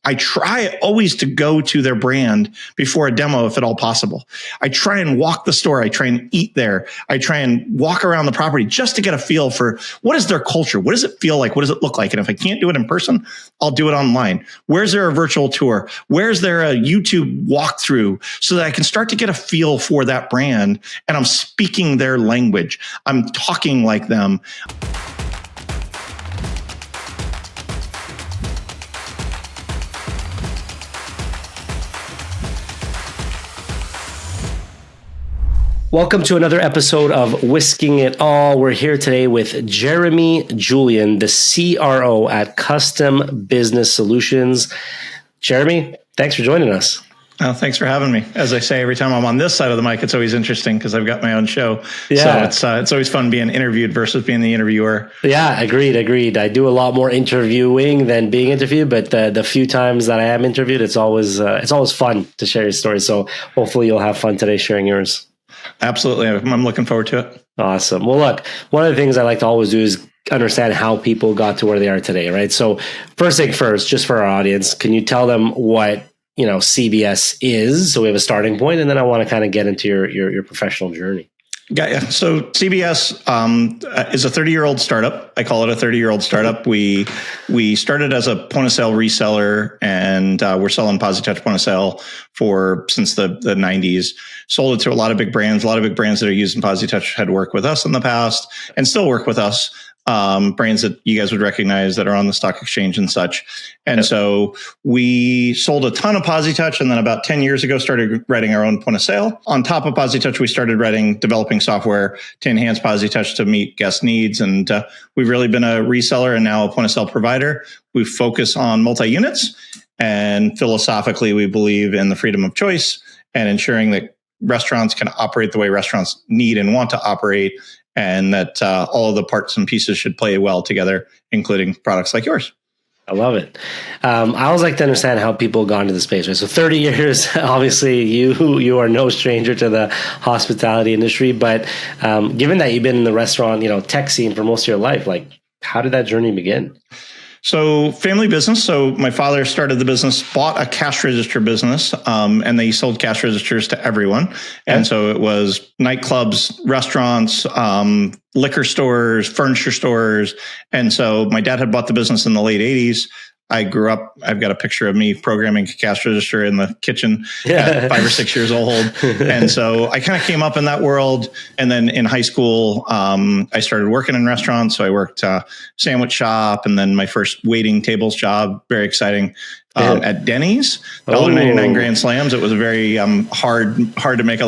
I try always to go to their brand before a demo, if at all possible. I try and walk the store. I try and eat there. I try and walk around the property just to get a feel for what is their culture? What does it feel like? What does it look like? And if I can't do it in person, I'll do it online. Where's there a virtual tour? Where's there a YouTube walkthrough so that I can start to get a feel for that brand and I'm speaking their language. I'm talking like them. Welcome to another episode of Whisking It All. We're here today with Jeremy Julian, the CRO at Custom Business Solutions. Jeremy, thanks for joining us. Thanks for having me. As I say, every time I'm on this side of the mic, it's always interesting because I've got my own show. Yeah. So it's always fun being interviewed versus being the interviewer. Yeah, agreed. I do a lot more interviewing than being interviewed, but the few times that I am interviewed, it's always fun to share your story. So hopefully you'll have fun today sharing yours. Absolutely. I'm looking forward to it. Awesome. Well, look, one of the things I like to always do is understand how people got to where they are today, right? So first thing first, just for our audience, can you tell them what, CBS is? So we have a starting point, and then I want to kind of get into your professional journey. Yeah. So CBS is a 30-year-old startup. I call it a 30-year-old startup. We started as a point of sale reseller, and we're selling PosiTouch point of sale since the 90s. Sold it to a lot of big brands. A lot of big brands that are using PosiTouch had worked with us in the past and still work with us. Brands that you guys would recognize that are on the stock exchange and such. And So we sold a ton of PosiTouch, and then about 10 years ago started writing our own point of sale. On top of PosiTouch, we started developing software to enhance PosiTouch to meet guest needs. And we've really been a reseller and now a point of sale provider. We focus on multi-units, and philosophically, we believe in the freedom of choice and ensuring that restaurants can operate the way restaurants need and want to operate, and that all of the parts and pieces should play well together, including products like yours. I love it. I always like to understand how people got into the space, right? So 30 years, obviously you are no stranger to the hospitality industry, but given that you've been in the restaurant, tech scene for most of your life, like how did that journey begin? So family business. So my father started the business, bought a cash register business, and they sold cash registers to everyone. And so it was nightclubs, restaurants, liquor stores, furniture stores. And so my dad had bought the business in the late 80s. I grew up, I've got a picture of me programming a cash register in the kitchen at 5 or 6 years old. And so I kind of came up in that world. And then in high school, I started working in restaurants. So I worked sandwich shop, and then my first waiting tables job, very exciting, at Denny's, $1.99 Grand Slams. It was a very hard to make a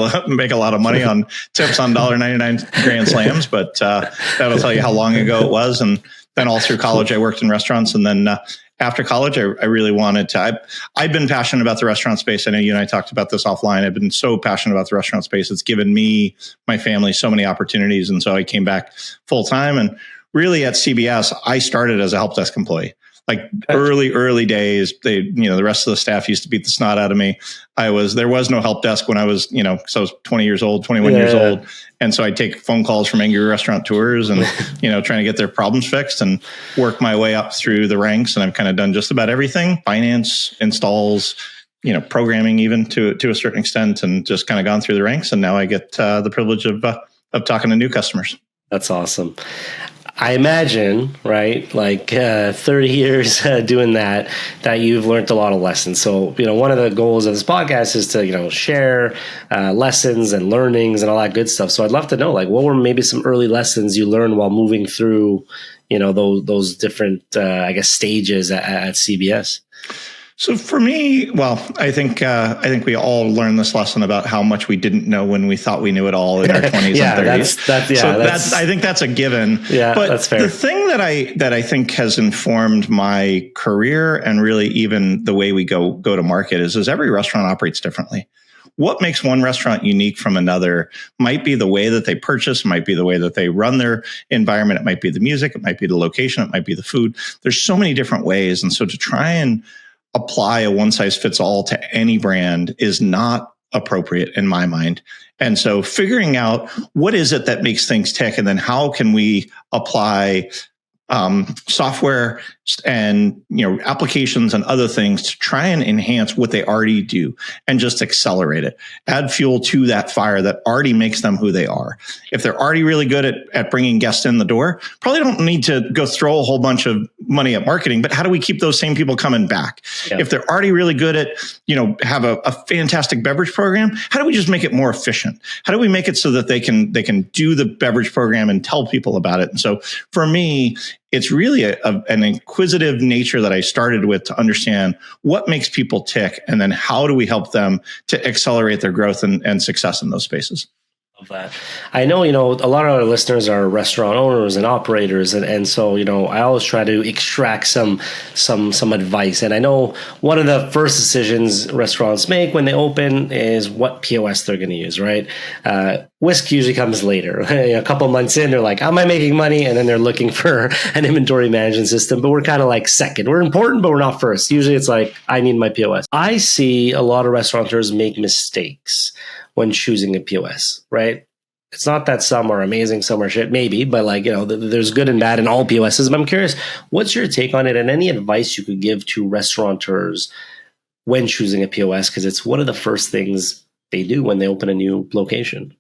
lot of money on tips on $1.99 Grand Slams, but that'll tell you how long ago it was. And then all through college, I worked in restaurants, and then after college, I really wanted to. I've been passionate about the restaurant space. I know you and I talked about this offline. I've been so passionate about the restaurant space. It's given me, my family, so many opportunities. And so I came back full time. And really at CBS, I started as a help desk employee. Like early days, the rest of the staff used to beat the snot out of me. There was no help desk when I was, because I was 20 years old, 21 years old. And so I'd take phone calls from angry restaurateurs and, trying to get their problems fixed and work my way up through the ranks. And I've kind of done just about everything: finance, installs, programming, even to a certain extent, and just kind of gone through the ranks. And now I get the privilege of talking to new customers. That's awesome. I imagine, right, like 30 years doing that you've learned a lot of lessons. So, one of the goals of this podcast is to, share lessons and learnings and all that good stuff. So I'd love to know, like, what were maybe some early lessons you learned while moving through, those different, stages at CBS? So for me, I think we all learned this lesson about how much we didn't know when we thought we knew it all in our 20s and 30s. I think that's a given. Yeah, but that's fair. The thing that I think has informed my career and really even the way we go to market is every restaurant operates differently. What makes one restaurant unique from another might be the way that they purchase, might be the way that they run their environment. It might be the music, it might be the location, it might be the food. There's so many different ways. And so to try and apply a one size fits all to any brand is not appropriate in my mind. And so figuring out what is it that makes things tick, and then how can we apply software and applications and other things to try and enhance what they already do and just accelerate it. Add fuel to that fire that already makes them who they are. If they're already really good at bringing guests in the door, probably don't need to go throw a whole bunch of money at marketing, but how do we keep those same people coming back? Yeah. If they're already really good at, have a fantastic beverage program, how do we just make it more efficient? How do we make it so that they can do the beverage program and tell people about it? And so for me, it's really an inquisitive nature that I started with to understand what makes people tick, and then how do we help them to accelerate their growth and success in those spaces. Of that. I know, a lot of our listeners are restaurant owners and operators. And so, I always try to extract some advice. And I know one of the first decisions restaurants make when they open is what POS they're going to use, right? Whisk usually comes later. A couple months in, they're like, am I making money? And then they're looking for an inventory management system, but we're kind of like second. We're important, but we're not first. Usually it's like, I need my POS. I see a lot of restaurateurs make mistakes when choosing a POS, right? It's not that some are amazing, some are shit, maybe, but there's good and bad in all POSs. But I'm curious, what's your take on it, and any advice you could give to restaurateurs when choosing a POS? Because it's one of the first things they do when they open a new location.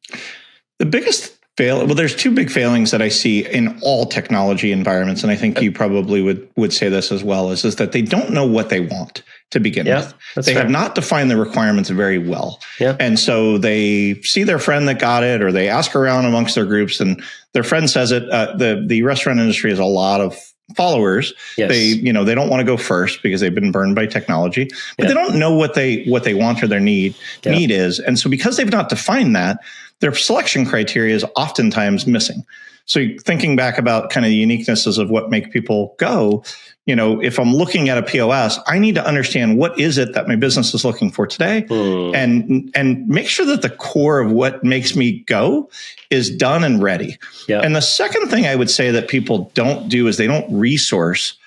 The biggest there's two big failings that I see in all technology environments, and I think you probably would say this as well, is that they don't know what they want to begin with. They have not defined the requirements very well. And so they see their friend that got it, or they ask around amongst their groups, and their friend says it. The restaurant industry has a lot of followers. They don't want to go first because they've been burned by technology, but they don't know what they want or their need is. And so because they've not defined that, their selection criteria is oftentimes missing. So thinking back about kind of the uniquenesses of what make people go, if I'm looking at a POS, I need to understand what is it that my business is looking for today, and make sure that the core of what makes me go is done and ready. And the second thing I would say that people don't do is they don't resource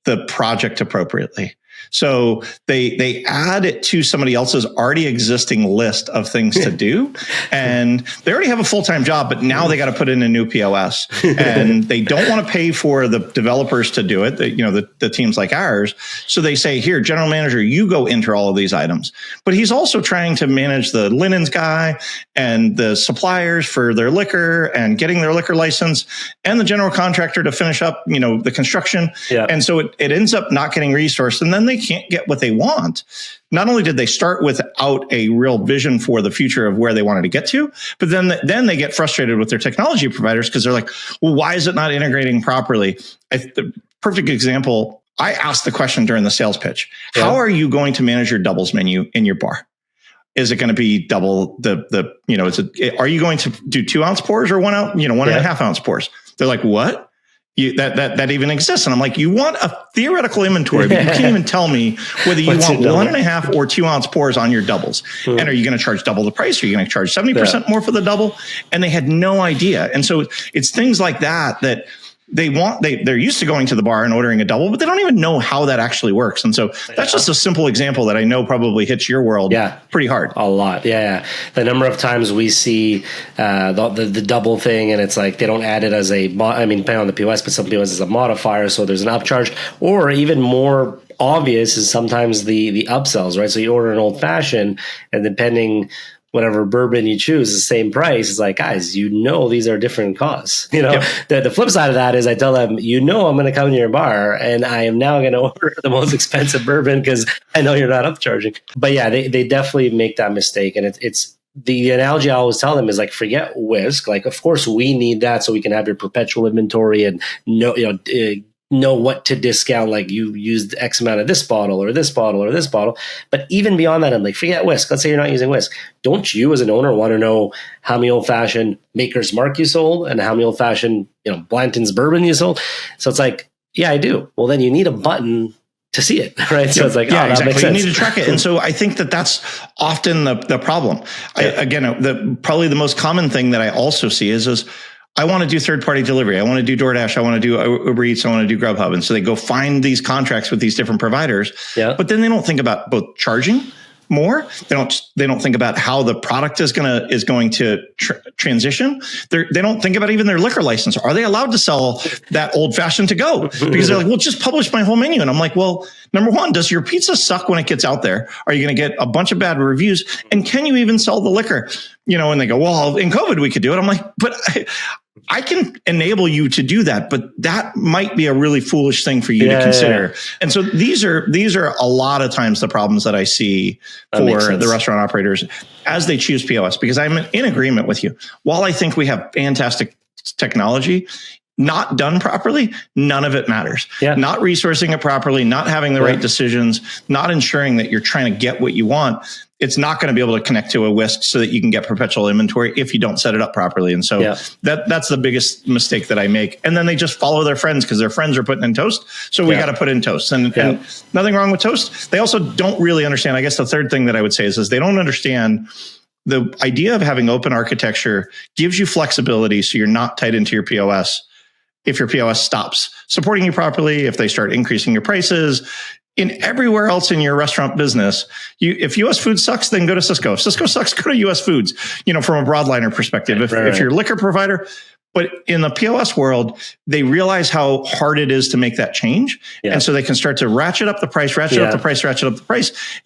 the project appropriately. So they add it to somebody else's already existing list of things to do, and they already have a full-time job, but now they got to put in a new POS, and they don't want to pay for the developers to do it. The teams like ours. So they say, here, general manager, you go enter all of these items. But he's also trying to manage the linens guy and the suppliers for their liquor and getting their liquor license, and the general contractor to finish up, the construction. And so it ends up not getting resourced, and then they can't get what they want. Not only did they start without a real vision for the future of where they wanted to get to, but then they get frustrated with their technology providers because they're like, well, why is it not integrating properly? The perfect example, I asked the question during the sales pitch. How are you going to manage your doubles menu in your bar? Is it going to be double are you going to do 2 ounce pours or 1 ounce, 1.5 ounce pours? They're like, what? That even exists. And I'm like, you want a theoretical inventory, but you can't even tell me whether you want 1.5 or 2 ounce pours on your doubles. And are you going to charge double the price? Are you going to charge 70% more for the double? And they had no idea. And so it's things like that they're used to going to the bar and ordering a double, but they don't even know how that actually works. And so that's just a simple example that I know probably hits your world pretty hard. A lot. Yeah. The number of times we see the double thing, and it's like they don't add it as depending on the POS, but some POS is a modifier. So there's an upcharge, or even more obvious is sometimes the upsells, right? So you order an old fashioned, and depending whatever bourbon you choose, the same price. It's like, guys, these are different costs. The flip side of that is I tell them, I'm going to come to your bar and I am now going to order the most expensive bourbon because I know you're not upcharging. But yeah, they definitely make that mistake. And it's the analogy I always tell them is like, forget whisk. Like, of course we need that so we can have your perpetual inventory and know what to discount, like you used X amount of this bottle or this bottle or this bottle. But even beyond that, I'm like, forget whisk. Let's say you're not using whisk. Don't you as an owner want to know how many old fashioned Maker's Mark you sold and how many old fashioned, Blanton's bourbon you sold? So it's like, yeah, I do. Well, then you need a button to see it, right? So it's like, that makes sense. You need to track it. And so I think that's often the problem. Probably the most common thing that I also see is I want to do third-party delivery. I want to do DoorDash. I want to do Uber Eats. I want to do Grubhub. And so they go find these contracts with these different providers. But then they don't think about both charging more. They don't think about how the product is going to transition. They don't think about even their liquor license. Are they allowed to sell that old fashioned to go? Because they're like, well, just publish my whole menu. And I'm like, well, number one, does your pizza suck when it gets out there? Are you going to get a bunch of bad reviews? And can you even sell the liquor? And they go, well, in COVID we could do it. I'm like, but I can enable you to do that, but that might be a really foolish thing for you to consider. Yeah. And so these are a lot of times the problems that I see for the restaurant operators as they choose POS, because I'm in agreement with you. While I think we have fantastic technology, not done properly, none of it matters. Yeah. Not resourcing it properly, not having the right decisions, not ensuring that you're trying to get what you want. It's not going to be able to connect to a whisk so that you can get perpetual inventory if you don't set it up properly. And so that's the biggest mistake that I make. And then they just follow their friends because their friends are putting in toast. So we got to put in toast and nothing wrong with toast. They also don't really understand. I guess the third thing that I would say is they don't understand the idea of having open architecture gives you flexibility. So you're not tied into your POS. If your POS stops supporting you properly, if they start increasing your prices, in everywhere else in your restaurant business, if US Foods sucks, then go to Cisco. If Cisco sucks, go to US Foods, from a broadliner perspective. If you're a liquor provider, but in the POS world, they realize how hard it is to make that change. Yeah. And so they can start to ratchet up the price.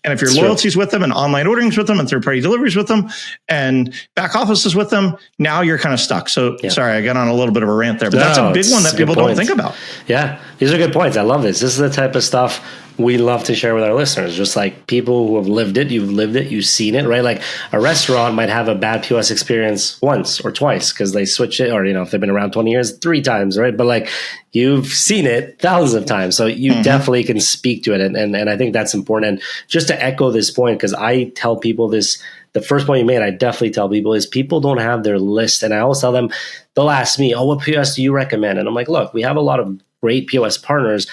And if your loyalty's with them and online ordering's with them and third-party deliveries with them and back office is with them, now you're kind of stuck. So sorry, I got on a little bit of a rant there, but that's a big one that people don't think about. Yeah, these are good points. I love this. This is the type of stuff we love to share with our listeners, just like people who have lived it, you've seen it, right? Like a restaurant might have a bad POS experience once or twice because they switch it, or, if they've been around 20 years, 3 times, right? But like you've seen it thousands of times. So you definitely can speak to it. And I think that's important. And just to echo this point, because I tell people this, the first point you made, I definitely tell people is people don't have their list. And I always tell them, they'll ask me, what POS do you recommend? And I'm like, look, we have a lot of great POS partners,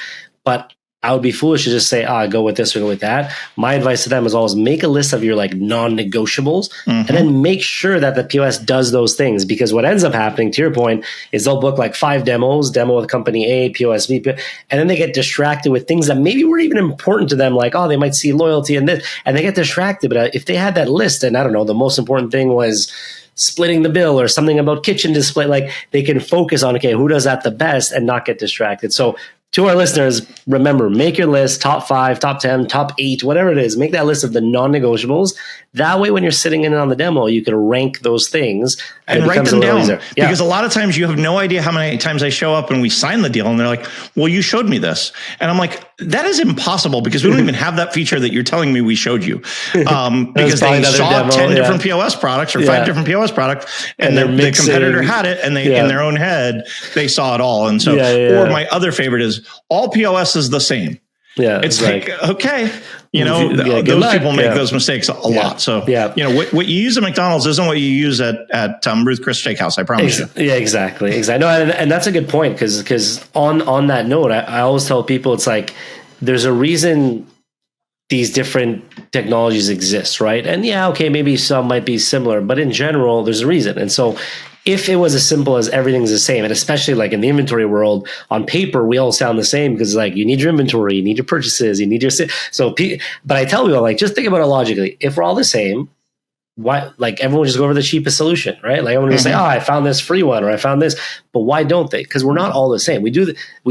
but I would be foolish to just say, go with this or go with that. My advice to them is always make a list of your non-negotiables and then make sure that the POS does those things, because what ends up happening, to your point, is they'll book like 5 demo with company A, POS B, and then they get distracted with things that maybe weren't even important to them, like, they might see loyalty and this, and they get distracted. But if they had that list and I don't know, the most important thing was splitting the bill or something about kitchen display, like they can focus on, who does that the best and not get distracted. So to our listeners, remember, make your list, top 5, top 10, top 8, whatever it is. Make that list of the non-negotiables. That way, when you're sitting in on the demo, you can rank those things and write them down. Because a lot of times you have no idea how many times I show up and we sign the deal and they're like, well, you showed me this. And I'm like, that is impossible because we don't even have that feature that you're telling me we showed you. Because they saw 10 different POS products or 5 different POS products and the competitor had it and they in their own head, they saw it all. And so, or my other favorite is all POS is the same. Yeah, it's like, okay, those people make those mistakes a lot. So, what you use at McDonald's isn't what you use at Ruth Chris Steakhouse. I promise you. Yeah, exactly. No, and that's a good point because on that note, I always tell people it's like there's a reason these different technologies exist, right? And maybe some might be similar, but in general, there's a reason. And so if it was as simple as everything's the same, and especially like in the inventory world, on paper, we all sound the same because like you need your inventory, you need your purchases, you need your, but I tell people, like, just think about it logically. If we're all the same, why, like, everyone just go over the cheapest solution, right? Like everyone will say, I found this free one, or I found this, but why don't they? Because we're not all the same. We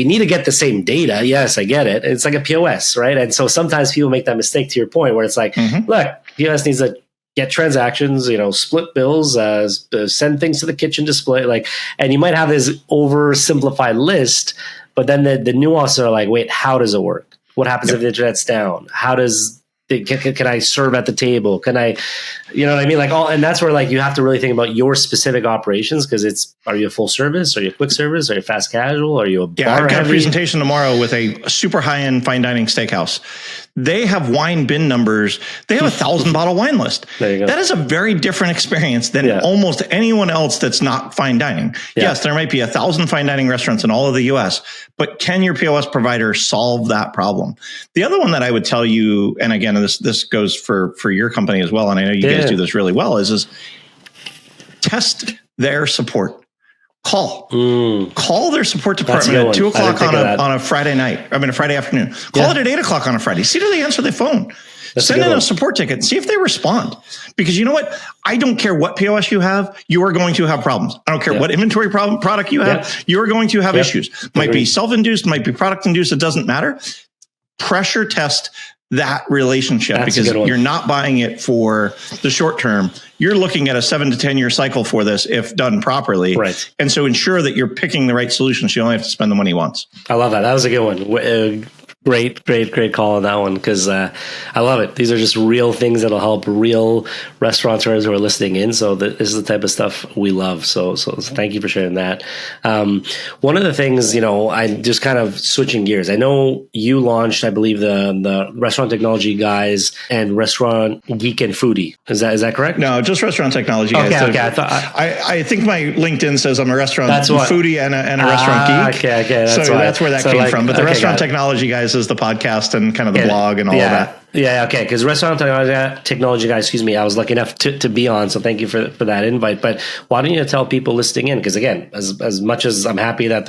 need to get the same data. Yes, I get it. It's like a POS, right? And so sometimes people make that mistake, to your point, where it's like, look, POS needs to get transactions, split bills, send things to the kitchen display, and you might have this oversimplified list, but then the nuances are like, wait, how does it work? What happens if the internet's down? How does can I serve at the table? Can I, you know what I mean? And that's where you have to really think about your specific operations, because are you a full service? Are you a quick service? Are you fast casual? Are you a bar I've got heavy? a presentation tomorrow with a super high-end fine dining steakhouse. They have wine bin numbers. They have 1,000 bottle wine list. There you go. That is a very different experience than almost anyone else that's not fine dining. Yeah. Yes, there might be 1,000 fine dining restaurants in all of the US, but can your POS provider solve that problem? The other one that I would tell you, and again, this goes for your company as well, and I know you guys do this really well, is test their support. Call their support department at 2:00 on a Friday night. I mean, a Friday afternoon. Call it at 8:00 on a Friday. See, do they answer the phone? Send in a support ticket and see if they respond. Because you know what? I don't care what POS you have. You are going to have problems. I don't care what inventory product you have. You are going to have issues. Might be self-induced, might be product-induced. It doesn't matter. Pressure test that relationship, because you're not buying it for the short term. You're looking at a 7 to 10 year cycle for this if done properly. Right. And so ensure that you're picking the right solutions. You only have to spend the money once. I love that. That was a good one. Great call on that one, because I love it. These are just real things that'll help real restaurateurs who are listening in. So this is the type of stuff we love. So thank you for sharing that. One of the things, I just kind of switching gears. I know you launched, I believe, the Restaurant Technology Guys and Restaurant Geek and Foodie. Is that correct? No, just Restaurant Technology Guys. Okay. I think my LinkedIn says I'm a restaurant foodie and a restaurant geek. Okay. That's where that came from. But the Restaurant Technology Guys is the podcast and kind of the blog and all of that. Yeah, okay. Because Restaurant Technology Guys, I was lucky enough to be on, so thank you for that invite. But why don't you tell people listening in? Because again, as much as I'm happy that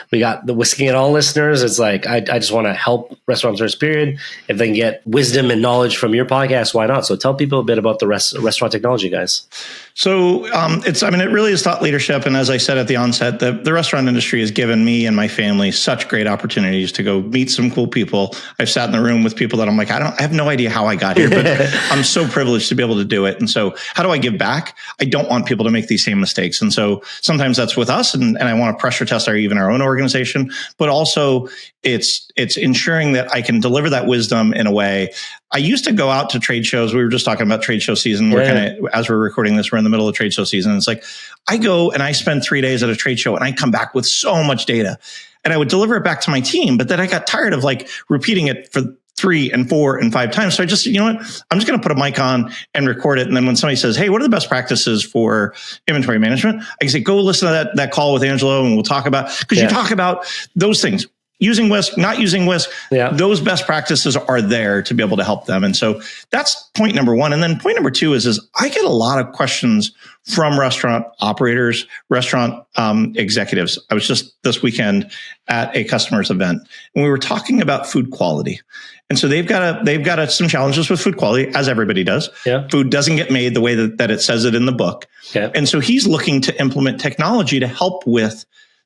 we got the Whisking It All listeners, it's like I just want to help restaurateurs. Period. If they can get wisdom and knowledge from your podcast, why not? So tell people a bit about the Restaurant Technology Guys. So it really is thought leadership. And as I said at the onset, the restaurant industry has given me and my family such great opportunities to go meet some cool people. I've sat in the room with people that I'm like, I have no idea how I got here, but I'm so privileged to be able to do it. And so how do I give back? I don't want people to make these same mistakes. And so sometimes that's with us. And I want to pressure test our own organization, but also it's ensuring that I can deliver that wisdom in a way. I used to go out to trade shows. We were just talking about trade show season. We're as we're recording this, we're in the middle of trade show season. It's like, I go and I spend 3 days at a trade show and I come back with so much data, and I would deliver it back to my team. But then I got tired of repeating it for 3 and 4 and 5 times. So I just, I'm just going to put a mic on and record it. And then when somebody says, hey, what are the best practices for inventory management? I can say, go listen to that call with Angelo and we'll talk about, because you talk about those things. Using Whisk, not using Whisk, those best practices are there to be able to help them. And so that's point number one. And then point number two is I get a lot of questions from restaurant operators, restaurant executives. I was just this weekend at a customer's event, and we were talking about food quality. And so they've got some challenges with food quality, as everybody does. Yeah. Food doesn't get made the way that it says it in the book. Yeah. And so he's looking to implement technology to help with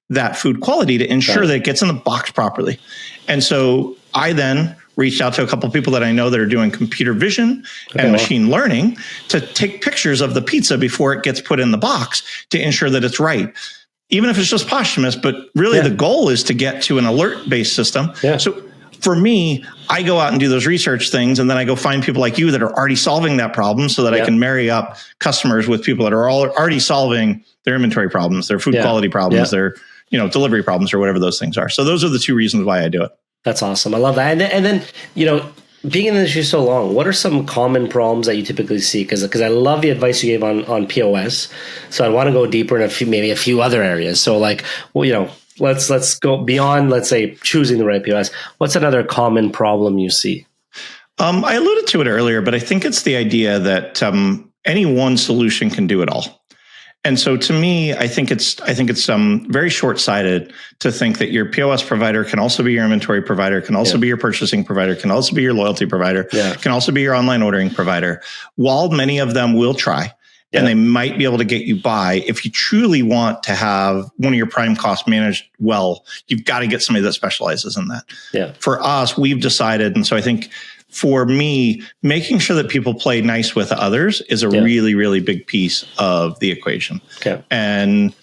that food quality, to ensure that it gets in the box properly. And so I then reached out to a couple of people that I know that are doing computer vision and machine learning to take pictures of the pizza before it gets put in the box to ensure that it's right. Even if it's just posthumous, but really the goal is to get to an alert-based system. Yeah. So for me, I go out and do those research things, and then I go find people like you that are already solving that problem so that I can marry up customers with people that are already solving their inventory problems, their food quality problems, their delivery problems, or whatever those things are. So those are the 2 reasons why I do it. That's awesome. I love that. And then, being in the industry so long, what are some common problems that you typically see? Because I love the advice you gave on POS. So I want to go deeper in maybe a few other areas. So let's go beyond, let's say, choosing the right POS. What's another common problem you see? I alluded to it earlier, but I think it's the idea that any one solution can do it all. And so to me, I think it's very short-sighted to think that your POS provider can also be your inventory provider, can also be your purchasing provider, can also be your loyalty provider, can also be your online ordering provider. While many of them will try, and they might be able to get you by, if you truly want to have one of your prime costs managed well, you've got to get somebody that specializes in that. Yeah. For us, we've decided, and so I think for me, making sure that people play nice with others is a really, really big piece of the equation. Okay. And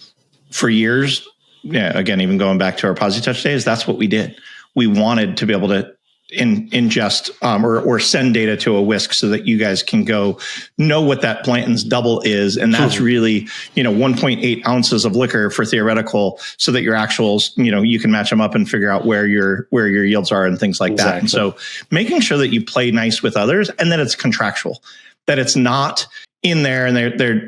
for years, again, even going back to our PosiTouch days, that's what we did. We wanted to be able to ingest or send data to a Whisk so that you guys can go know what that Blanton's double is. And that's really, 1.8 ounces of liquor for theoretical, so that your actuals, you can match them up and figure out where your yields are and things like that. And so making sure that you play nice with others, and that it's contractual, that it's not in there and they're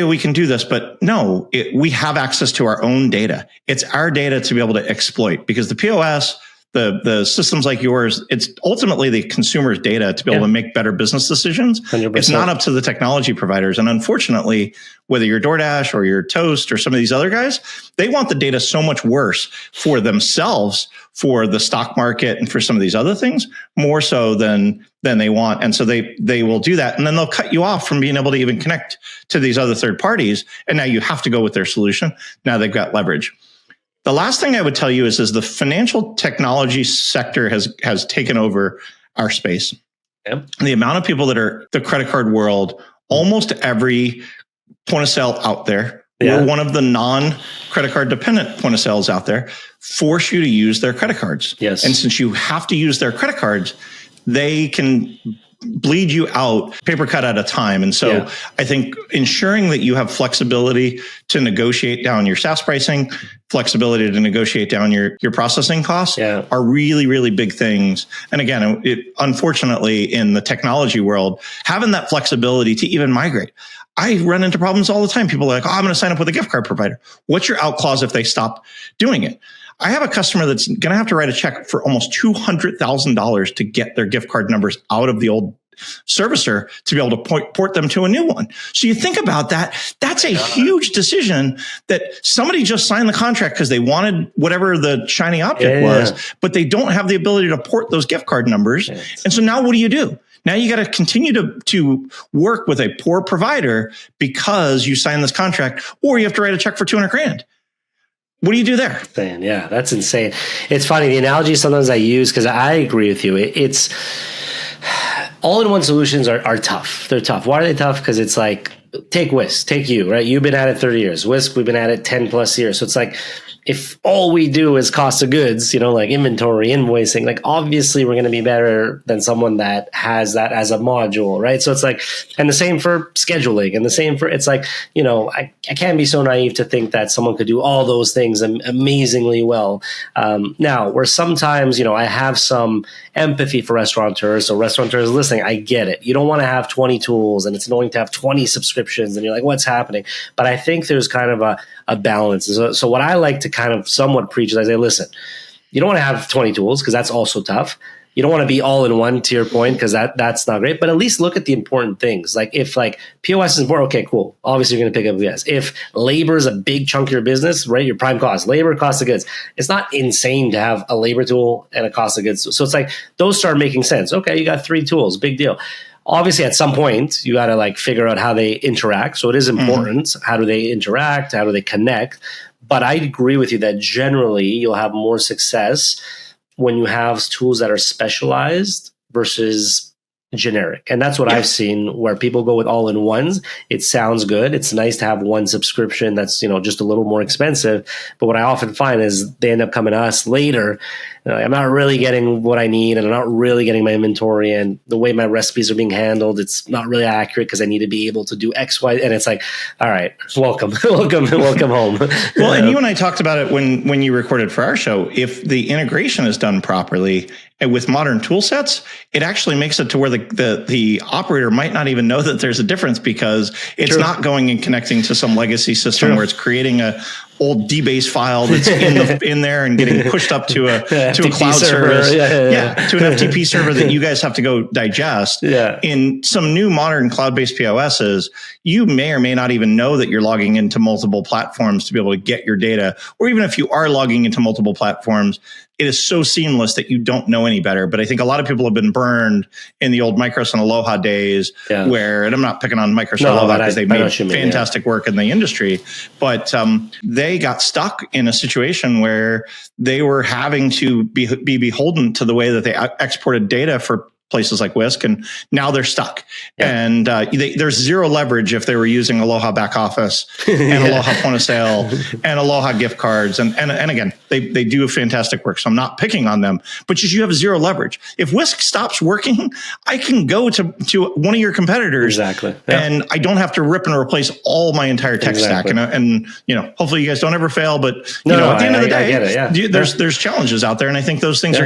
we can do this. But no, we have access to our own data. It's our data to be able to exploit, because the POS, the systems like yours, it's ultimately the consumer's data to be able to make better business decisions. 100%. It's not up to the technology providers. And unfortunately, whether you're DoorDash or you're Toast or some of these other guys, they want the data so much worse for themselves, for the stock market, and for some of these other things, more so than they want. And so they will do that. And then they'll cut you off from being able to even connect to these other third parties. And now you have to go with their solution. Now they've got leverage. The last thing I would tell you is the financial technology sector has taken over our space. Yep. The amount of people that are the credit card world, almost every point of sale out there, or one of the non-credit card dependent point of sales out there, force you to use their credit cards. Yes. And since you have to use their credit cards, they can bleed you out paper cut at a time. And so I think ensuring that you have flexibility to negotiate down your SaaS pricing, flexibility to negotiate down your processing costs are really, really big things. And again, unfortunately, in the technology world, having that flexibility to even migrate. I run into problems all the time. People are like, I'm going to sign up with a gift card provider. What's your out clause if they stop doing it? I have a customer that's going to have to write a check for almost $200,000 to get their gift card numbers out of the old servicer to be able to port them to a new one. So you think about that. That's a huge decision that somebody just signed the contract because they wanted whatever the shiny object was, but they don't have the ability to port those gift card numbers. And so now what do? Now you got to continue to work with a poor provider because you signed this contract, or you have to write a check for $200,000. What do you do there? Yeah, that's insane. It's funny. The analogy sometimes I use, because I agree with you. It's all-in-one solutions are tough. They're tough. Why are they tough? Because it's like, take Whisk, take you, right? You've been at it 30 years. Whisk, we've been at it 10 plus years. So it's like, if all we do is cost of goods, like inventory, invoicing, like obviously we're going to be better than someone that has that as a module, right? So it's like, and the same for scheduling, and the same for, it's like, I can't be so naive to think that someone could do all those things amazingly well. Now, where sometimes, I have some empathy for restaurateurs. So restaurateurs listening, I get it. You don't want to have 20 tools and it's annoying to have 20 subscriptions and you're like, what's happening? But I think there's kind of a balance. So what I like to kind of somewhat preach is I say, listen, you don't want to have 20 tools because that's also tough. You don't want to be all in one, to your point, because that's not great. But at least look at the important things. Like if POS is important, okay, cool. Obviously you're going to pick up POS. If labor is a big chunk of your business, right? Your prime cost, labor, cost of goods. It's not insane to have a labor tool and a cost of goods. So it's like those start making sense. Okay, you got 3 tools, big deal. Obviously, at some point, you got to figure out how they interact. So it is important. Mm-hmm. How do they interact? How do they connect? But I agree with you that generally you'll have more success when you have tools that are specialized versus generic. And that's what I've seen, where people go with all-in-ones. It sounds good. It's nice to have one subscription that's, just a little more expensive. But what I often find is they end up coming to us later. I'm not really getting what I need, and I'm not really getting my inventory, and the way my recipes are being handled, it's not really accurate because I need to be able to do X, Y. And it's like, all right, welcome home. Well, and you and I talked about it when you recorded for our show. If the integration is done properly and with modern tool sets, it actually makes it to where the operator might not even know that there's a difference, because it's not going and connecting to some legacy system where it's creating a old DBase file that's in there and getting pushed up to a cloud service, to an FTP server that you guys have to go digest. In some new modern cloud-based POSs, you may or may not even know that you're logging into multiple platforms to be able to get your data. Or even if you are logging into multiple platforms, it is so seamless that you don't know any better. But I think a lot of people have been burned in the old Micros and Aloha days where, and I'm not picking on Micros and Aloha because they've made fantastic work in the industry, but they got stuck in a situation where they were having to be beholden to the way that they exported data for places like Whisk, and now they're stuck. And there's zero leverage if they were using Aloha back office and Aloha point of sale and Aloha gift cards. And again, they do fantastic work. So I'm not picking on them, but you have zero leverage. If Whisk stops working, I can go to one of your competitors. And I don't have to rip and replace all my entire tech stack. And hopefully you guys don't ever fail, but at the end of the day, there's challenges out there. And I think those things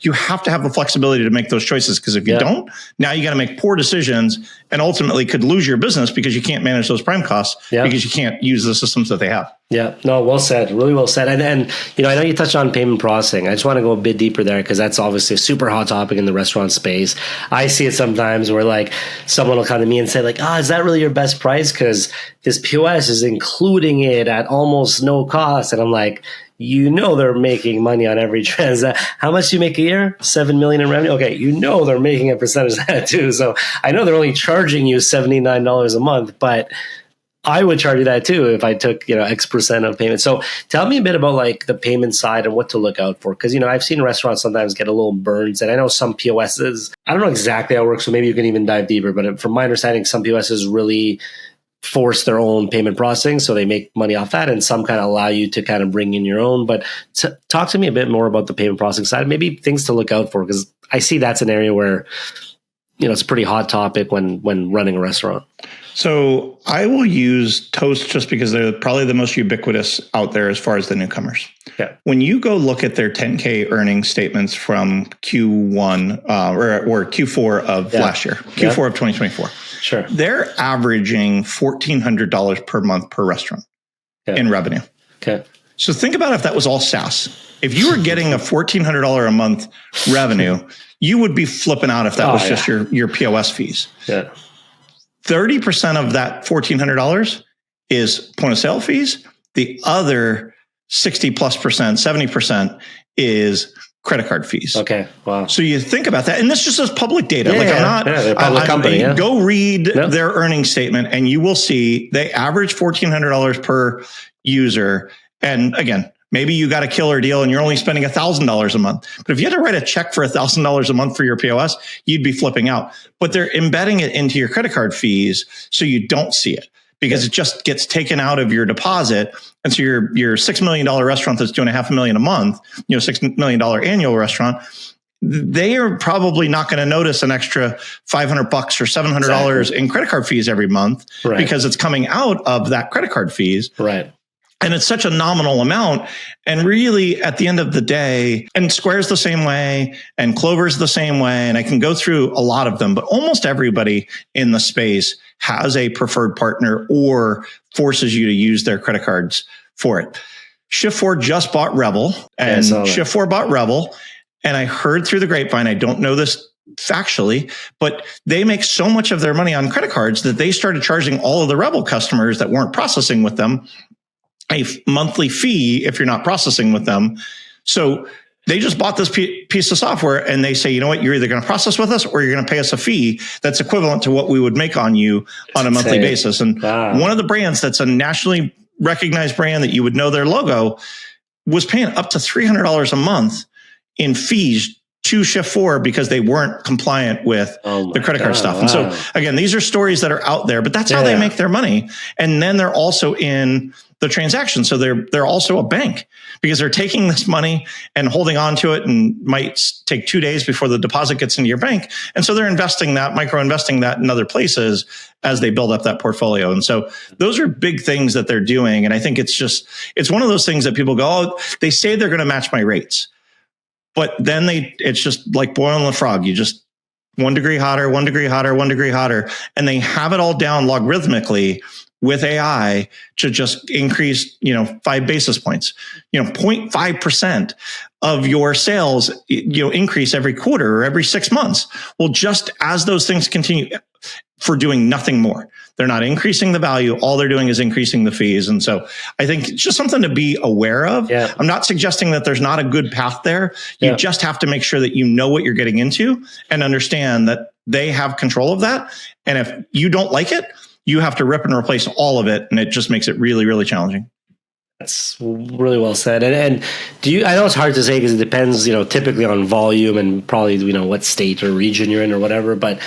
you have to have the flexibility to make make those choices. Because if you don't, now you got to make poor decisions and ultimately could lose your business because you can't manage those prime costs because you can't use the systems that they have. Yeah, no, well said. Really well said. And I know you touched on payment processing. I just want to go a bit deeper there because that's obviously a super hot topic in the restaurant space. I see it sometimes where like someone will come to me and say like, is that really your best price? Because this POS is including it at almost no cost. And I'm like, they're making money on every transaction. How much do you make a year? 7 million in revenue. Okay, they're making a percentage of that too. So I know they're only charging you $79 a month, but I would charge you that too if I took X percent of payment. So tell me a bit about like the payment side and what to look out for, because I've seen restaurants sometimes get a little burns, and I know some POSs. I don't know exactly how it works, so maybe you can even dive deeper. But from my understanding, some POSs really force their own payment processing, so they make money off that, and some kind of allow you to kind of bring in your own. But talk to me a bit more about the payment processing side, maybe things to look out for, because I see that's an area where it's a pretty hot topic when running a restaurant. So I will use Toast just because they're probably the most ubiquitous out there as far as the newcomers. Yeah. When you go look at their 10K earnings statements from Q1 or Q4 of last year, Q4 of 2024, sure, they're averaging $1,400 per month per restaurant in revenue. Okay. So think about if that was all SaaS. If you were getting a $1,400 a month revenue, you would be flipping out if that was just your POS fees. Yeah. 30% of that $1,400 is point of sale fees. The other 60+%, 70% is credit card fees. Okay. Wow. So you think about that, and this just is public data. They're a public company. Go read their earnings statement, and you will see they average $1,400 per user. And again, maybe you got a killer deal and you're only spending $1,000 a month. But if you had to write a check for $1,000 a month for your POS, you'd be flipping out. But they're embedding it into your credit card fees so you don't see it, because it just gets taken out of your deposit. And so your $6 million restaurant that's doing $500,000 a month, $6 million annual restaurant, they are probably not going to notice an extra $500 or $700 in credit card fees every month because it's coming out of that credit card fees. Right. And it's such a nominal amount. And really, at the end of the day, and Square's the same way, and Clover's the same way, and I can go through a lot of them, but almost everybody in the space has a preferred partner or forces you to use their credit cards for it. Shift4 just bought Revel, and Shift4 bought Revel. And I heard through the grapevine, I don't know this factually, but they make so much of their money on credit cards that they started charging all of the Revel customers that weren't processing with them a monthly fee if you're not processing with them. So they just bought this piece of software, and they say, you know what, you're either going to process with us or you're going to pay us a fee that's equivalent to what we would make on you on a monthly basis. And one of the brands that's a nationally recognized brand that you would know their logo was paying up to $300 a month in fees to Shift4 because they weren't compliant with the credit card stuff. And so again, these are stories that are out there, but that's how they make their money. And then they're also in the transaction. So they're also a bank because they're taking this money and holding on to it, and might take 2 days before the deposit gets into your bank. And so they're investing that, micro investing that in other places as they build up that portfolio. And so those are big things that they're doing. And I think it's one of those things that people go, they say they're going to match my rates, but then it's just like boiling the frog. You just 1 degree hotter, 1 degree hotter, 1 degree hotter. And they have it all down logarithmically with AI to just increase, 5 basis points, 0.5% of your sales, increase every quarter or every 6 months. Well, just as those things continue for doing nothing more, they're not increasing the value. All they're doing is increasing the fees. And so I think it's just something to be aware of. Yeah. I'm not suggesting that there's not a good path there. You just have to make sure that you know what you're getting into and understand that they have control of that. And if you don't like it, you have to rip and replace all of it. And it just makes it really, really challenging. That's really well said. And I know it's hard to say because it depends, typically on volume and probably, what state or region you're in or whatever. But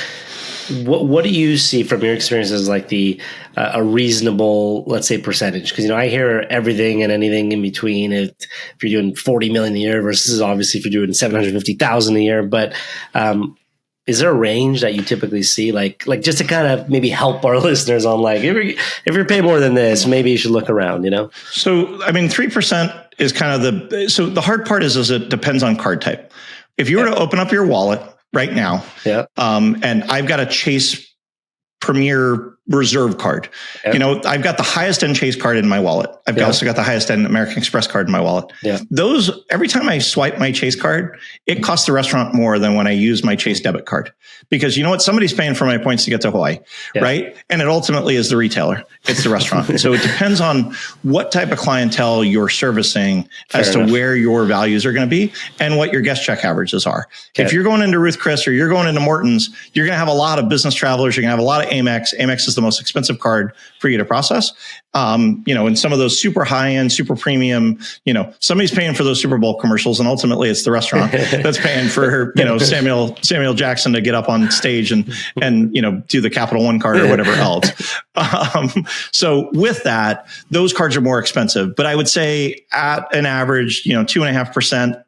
what do you see from your experiences like a reasonable, let's say, percentage? Because, I hear everything and anything in between. If you're doing 40 million a year versus obviously if you're doing 750,000 a year, but, is there a range that you typically see, like just to kind of maybe help our listeners on like, if you're paying more than this, maybe you should look around, So, 3% is kind of so the hard part is it depends on card type. If you were to open up your wallet right now. Yeah. And I've got a Chase Premier Reserve card. Yeah. You know, I've got the highest end Chase card in my wallet. I've also got the highest end American Express card in my wallet. Yeah. Those, every time I swipe my Chase card, it costs the restaurant more than when I use my Chase debit card. Because you know what? Somebody's paying for my points to get to Hawaii, right? And it ultimately is the retailer. It's the restaurant. So it depends on what type of clientele you're servicing as to where your values are going to be and what your guest check averages are. Okay. If you're going into Ruth Chris or you're going into Morton's, you're going to have a lot of business travelers. You're going to have a lot of Amex. Amex is the most expensive card for you to process. You know, and some of those super high end, super premium, you know, somebody's paying for those Super Bowl commercials, and ultimately it's the restaurant that's paying for, you know, Samuel Jackson to get up on stage and, you know, do the Capital One card or whatever else. So with that, those cards are more expensive, but I would say at an average, you know, 2.5%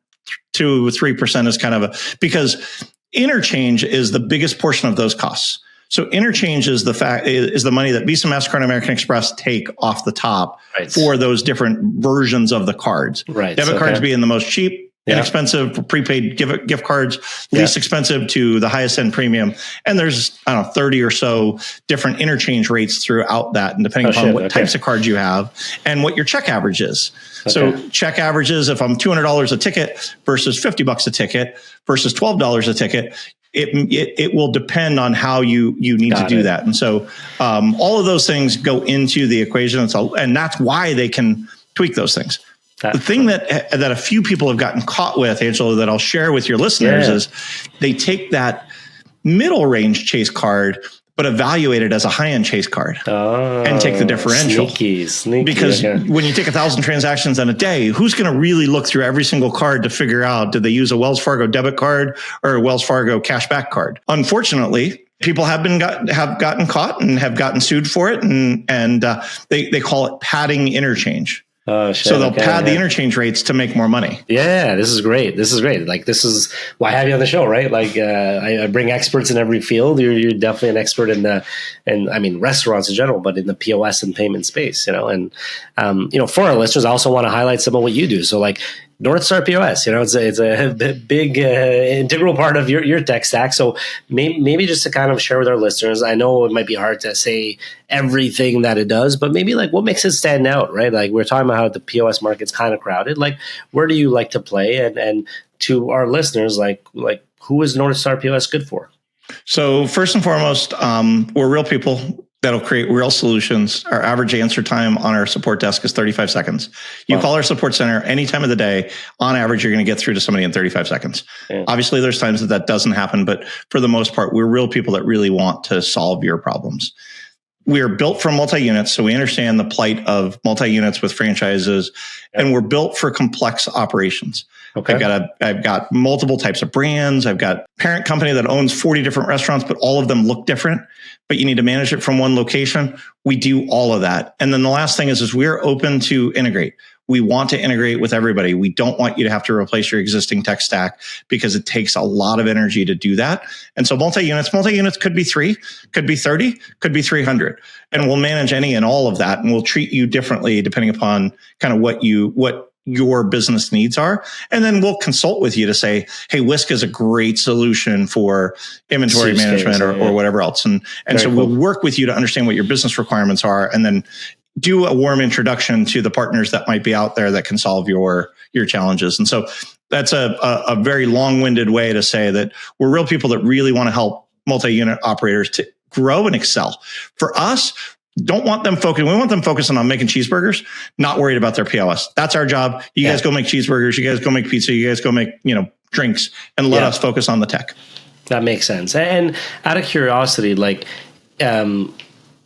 to 3% is kind of because interchange is the biggest portion of those costs. So interchange is the money that Visa, MasterCard, and American Express take off the top for those different versions of the cards. Right. Debit cards being the most cheap, inexpensive, prepaid gift cards, least expensive to the highest end premium. And there's, I don't know, 30 or so different interchange rates throughout that. And depending upon what types of cards you have and what your check average is. So check averages, if I'm $200 a ticket versus $50 a ticket versus $12 a ticket, it will depend on how you need to do that. And so all of those things go into the equation. And that's why they can tweak those things. The thing that a few people have gotten caught with, Angelo, that I'll share with your listeners is they take that middle range Chase card, but evaluate it as a high-end Chase card and take the differential. Sneaky. Because when you take 1,000 transactions in a day, who's going to really look through every single card to figure out, did they use a Wells Fargo debit card or a Wells Fargo cashback card? Unfortunately, people have gotten caught and have gotten sued for it, and they call it padding interchange. Oh, shit. So they'll pad the interchange rates to make more money. Yeah, this is great. Like, this is why I have you on the show, right? Like, I bring experts in every field. You're definitely an expert in I mean, restaurants in general, but in the POS and payment space, you know. And you know, for our listeners, I also want to highlight some of what you do. So, like, North Star POS, you know, it's a big integral part of your tech stack. So maybe just to kind of share with our listeners, I know it might be hard to say everything that it does, but maybe like what makes it stand out, right? Like we're talking about how the POS market's kind of crowded. Like where do you like to play? And to our listeners, like who is North Star POS good for? So first and foremost, we're real people that'll create real solutions. Our average answer time on our support desk is 35 seconds. You call our support center any time of the day, on average, you're going to get through to somebody in 35 seconds. Yeah. Obviously, there's times that doesn't happen, but for the most part, we're real people that really want to solve your problems. We are built for multi-units, so we understand the plight of multi-units with franchises, and we're built for complex operations. Okay. I've got multiple types of brands. I've got a parent company that owns 40 different restaurants, but all of them look different, but you need to manage it from one location. We do all of that. And then the last thing is we're open to integrate. We want to integrate with everybody. We don't want you to have to replace your existing tech stack because it takes a lot of energy to do that. And so multi-units could be 3, could be 30, could be 300. And we'll manage any and all of that. And we'll treat you differently depending upon kind of what your business needs are. And then we'll consult with you to say, hey, Whisk is a great solution for inventory management or whatever else. And so we'll work with you to understand what your business requirements are and then do a warm introduction to the partners that might be out there that can solve your challenges. And so that's a very long-winded way to say that we're real people that really want to help multi-unit operators to grow and excel. For us, we want them focusing on making cheeseburgers, not worried about their POS. That's our job. You guys go make cheeseburgers. You guys go make pizza. You guys go make, drinks, and let us focus on the tech. That makes sense. And out of curiosity, like,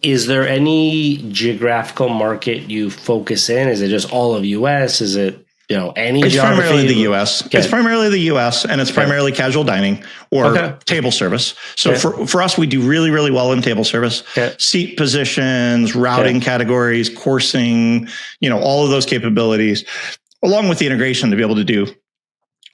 is there any geographical market you focus in? Is it just all of US? Is it, any It's geography? primarily the US. Okay. It's primarily the US, and it's primarily casual dining or table service. So for us, we do really, really well in table service. Seat positions, routing categories, coursing, all of those capabilities, along with the integration to be able to do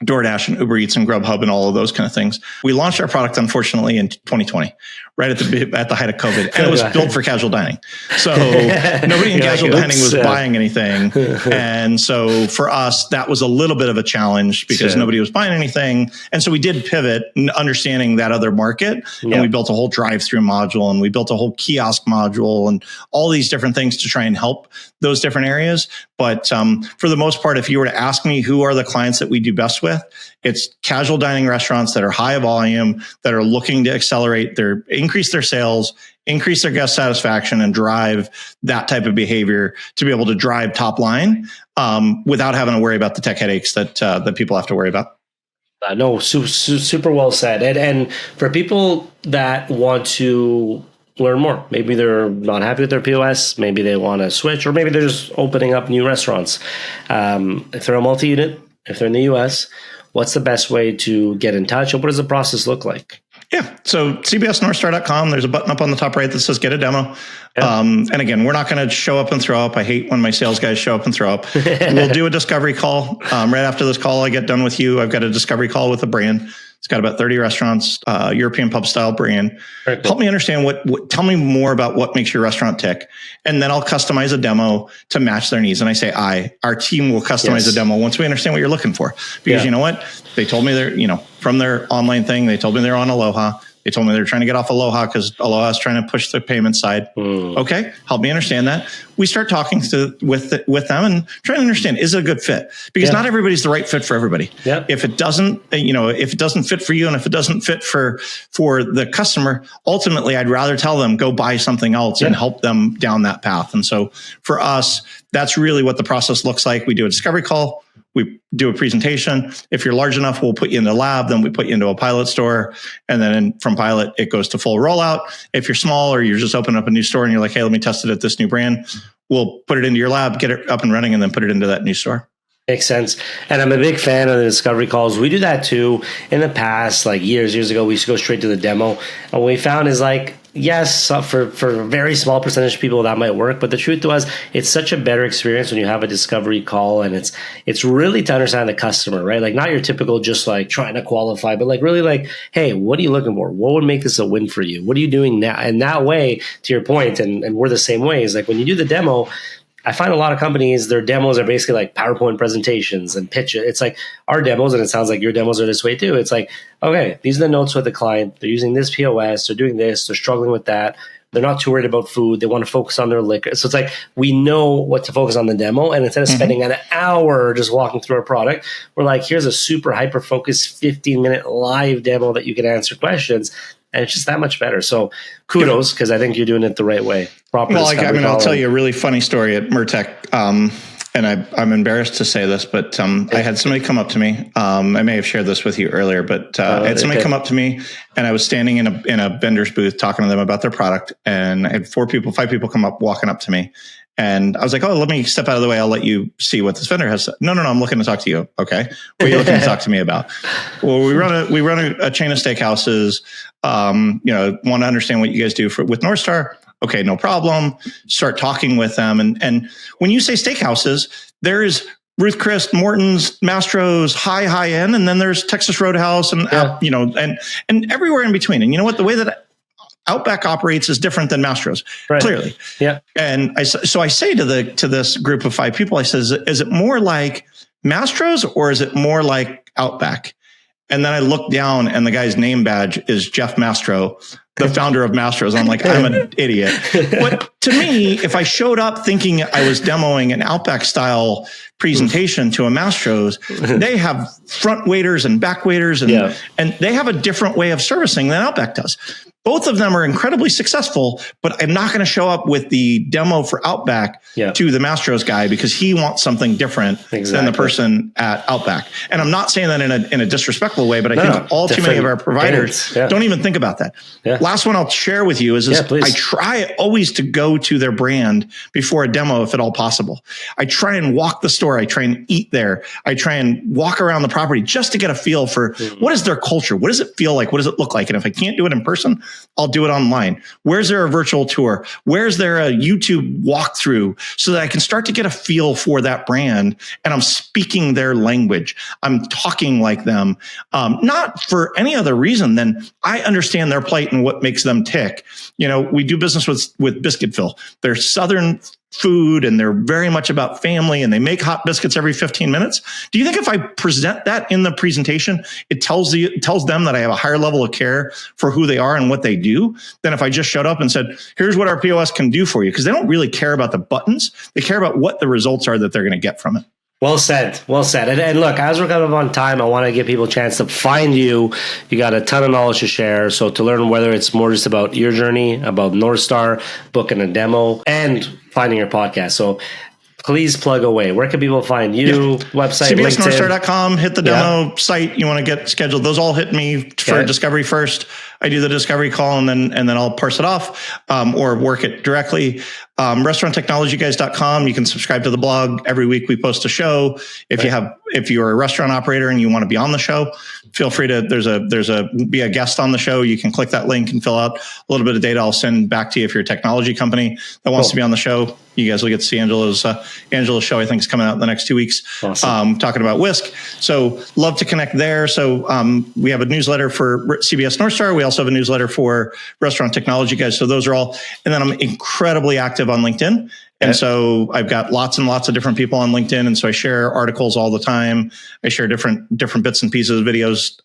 DoorDash and Uber Eats and Grubhub and all of those kind of things. We launched our product, unfortunately, in 2020, right at the height of COVID, and it was built for casual dining. So nobody in casual dining was buying anything. And so for us, that was a little bit of a challenge because nobody was buying anything. And so we did pivot, understanding that other market, and we built a whole drive-through module, and we built a whole kiosk module, and all these different things to try and help those different areas. But for the most part, if you were to ask me who are the clients that we do best with, it's casual dining restaurants that are high volume, that are looking to accelerate increase their sales, increase their guest satisfaction, and drive that type of behavior to be able to drive top line without having to worry about the tech headaches that people have to worry about. No, super well said. And for people that want to learn more, maybe they're not happy with their POS, maybe they want to switch, or maybe they're just opening up new restaurants. If they're a multi-unit, if they're in the US, what's the best way to get in touch, and what does the process look like? Yeah. So cbsnorthstar.com, there's a button up on the top right that says get a demo. Yeah. And again, we're not going to show up and throw up. I hate when my sales guys show up and throw up. We'll do a discovery call. Right after this call, I get done with you. I've got a discovery call with a brand. It's got about 30 restaurants, European pub style brand. Cool. Help me understand tell me more about what makes your restaurant tick. And then I'll customize a demo to match their needs. And I say, our team will customize a demo once we understand what you're looking for. Because you know what? They told me from their online thing, they told me they're on Aloha. They told me they're trying to get off Aloha because Aloha is trying to push the payment side. Okay, help me understand that. We start talking with them and trying to understand, is it a good fit? Because not everybody's the right fit for everybody. If it doesn't, if it doesn't fit for you, and if it doesn't fit for the customer, ultimately, I'd rather tell them go buy something else and help them down that path. And so for us, that's really what the process looks like. We do a discovery call. We do a presentation. If you're large enough, we'll put you in the lab. Then we put you into a pilot store. And then from pilot, it goes to full rollout. If you're small or you're just opening up a new store and you're like, hey, let me test it at this new brand, we'll put it into your lab, get it up and running, and then put it into that new store. Makes sense. And I'm a big fan of the discovery calls. We do that too. In the past, like years ago, we used to go straight to the demo. And what we found is yes, for a very small percentage of people that might work, but the truth was it's such a better experience when you have a discovery call, and it's really to understand the customer, right? Like not your typical just trying to qualify, but really hey, what are you looking for? What would make this a win for you? What are you doing now? And that way, to your point, and we're the same way, is when you do the demo, I find a lot of companies, their demos are basically PowerPoint presentations and pitch it. It's our demos, and it sounds like your demos are this way too. It's okay, these are the notes with the client. They're using this POS. They're doing this. They're struggling with that. They're not too worried about food. They want to focus on their liquor. So it's we know what to focus on the demo. And instead of spending an hour just walking through our product, we're here's a super hyper-focused 15-minute live demo that you can answer questions. And it's just that much better. So kudos, because I think you're doing it the right way. I'll tell you a really funny story at Murtec. And I'm embarrassed to say this, but I had somebody come up to me. I may have shared this with you earlier, but I had somebody come up to me, and I was standing in a vendor's booth talking to them about their product. And I had 5 people walking up to me. And I was like, oh, let me step out of the way. I'll let you see what this vendor has. No, I'm looking to talk to you. Okay. What are you looking to talk to me about? Well, we run a chain of steakhouses. Want to understand what you guys do with North Star. Okay, no problem. Start talking with them. And when you say steakhouses, there's Ruth Chris, Morton's, Mastro's, high end. And then there's Texas Roadhouse and everywhere in between. And you know what? The way that Outback operates is different than Mastro's, clearly. Yeah. And I say to this group of 5 people, I says, is it more like Mastro's or is it more like Outback? And then I look down and the guy's name badge is Jeff Mastro, the founder of Mastro's. I'm like, I'm an idiot. But to me, if I showed up thinking I was demoing an Outback style presentation to a Mastro's, they have front waiters and back waiters and they have a different way of servicing than Outback does. Both of them are incredibly successful, but I'm not going to show up with the demo for Outback to the Mastro's guy because he wants something different than the person at Outback. And I'm not saying that in a disrespectful way, but I think all too many of our providers don't even think about that. Yeah. Last one I'll share with you is I try always to go to their brand before a demo, if at all possible. I try and walk the store. I try and eat there. I try and walk around the property just to get a feel for what is their culture? What does it feel like? What does it look like? And if I can't do it in person, I'll do it online. Where's there a virtual tour? Where's there a YouTube walkthrough so that I can start to get a feel for that brand and I'm speaking their language. I'm talking like them, not for any other reason than I understand their plight and what makes them tick. We do business with Biscuitville. They're Southern food and they're very much about family and they make hot biscuits every 15 minutes. Do you think if I present that in the presentation, it tells them that I have a higher level of care for who they are and what they do than if I just showed up and said, here's what our POS can do for you? Because they don't really care about the buttons. They care about what the results are that they're going to get from it. Well said. Well said. And look, as we're coming up on time, I want to give people a chance to find you. You got a ton of knowledge to share. So to learn whether it's more just about your journey, about North Star, booking a demo, and finding your podcast. So please plug away. Where can people find you? Website, CBSNorthstar.com. Hit the demo site you want to get scheduled. Those all hit me for discovery first. I do the discovery call and then I'll parse it off or work it directly. RestaurantTechnologyGuys.com. You can subscribe to the blog. Every week we post a show. If you're a restaurant operator and you want to be on the show, feel free to, be a guest on the show. You can click that link and fill out a little bit of data. I'll send back to you if you're a technology company that wants to be on the show. You guys will get to see Angelo's show. I think is coming out in the next 2 weeks. Awesome. Talking about Whisk. So love to connect there. So we have a newsletter for CBS North Star. We also have a newsletter for Restaurant Technology Guys. So those are all. And then I'm incredibly active on LinkedIn. And so I've got lots and lots of different people on LinkedIn. And so I share articles all the time. I share different bits and pieces, videos,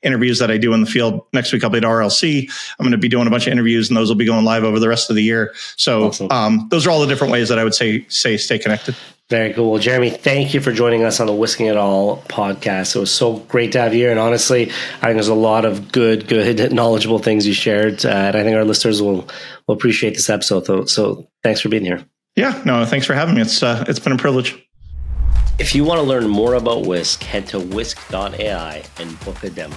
interviews that I do in the field. Next week, I'll be at RLC. I'm going to be doing a bunch of interviews and those will be going live over the rest of the year. So awesome. Those are all the different ways that I would say stay connected. Very cool. Well, Jeremy, thank you for joining us on the Whisking It All podcast. It was so great to have you here. And honestly, I think there's a lot of good, knowledgeable things you shared. And I think our listeners will appreciate this episode. So thanks for being here. Yeah, no, thanks for having me. It's been a privilege. If you want to learn more about Whisk, head to whisk.ai and book a demo.